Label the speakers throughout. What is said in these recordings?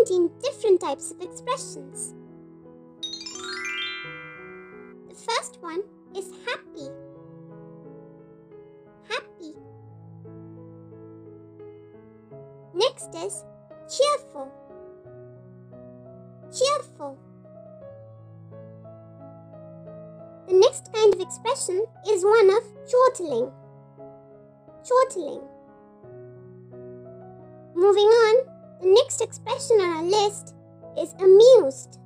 Speaker 1: 17 different types of expressions. The first one is happy. Happy. Next is cheerful. Cheerful. The next kind of expression is one of chortling. Chortling. Moving on, the next expression on our list is amused.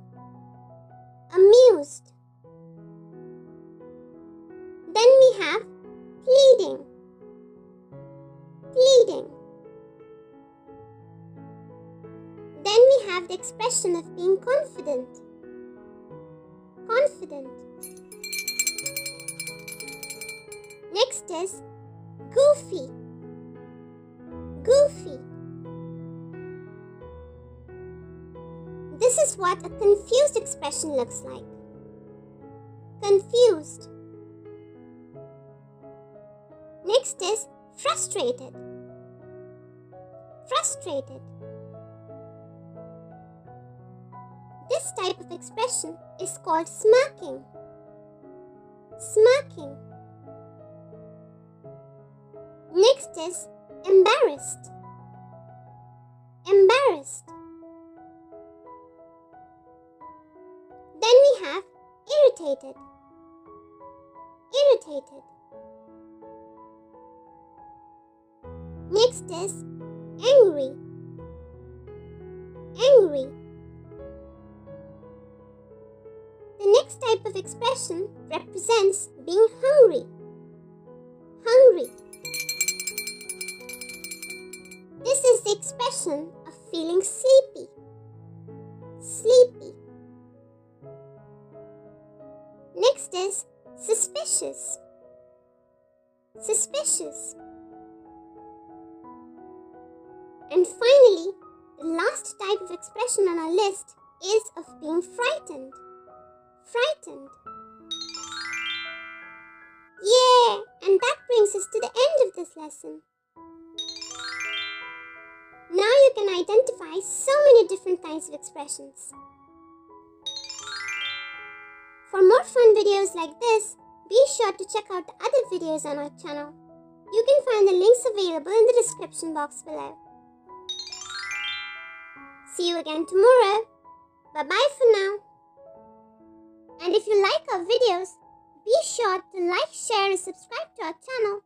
Speaker 1: Amused. Then we have pleading. Pleading. Then we have the expression of being confident. Confident. Next is goofy. Goofy. This is what a confused expression looks like. Confused. Next is frustrated. Frustrated. This type of expression is called smirking. Smirking. Next is embarrassed. Embarrassed. Then we have irritated. Irritated. Next is angry. Angry. The next type of expression represents being hungry. Hungry. This is the expression of feeling sleepy. Sleepy. Next is suspicious. Suspicious. And finally, the last type of expression on our list is of being frightened. Frightened. Yeah, and that brings us to the end of this lesson. Now you can identify so many different kinds of expressions. For more fun videos like this, be sure to check out the other videos on our channel. You can find the links available in the description box below. See you again tomorrow. Bye-bye for now. And if you like our videos, be sure to like, share and subscribe to our channel.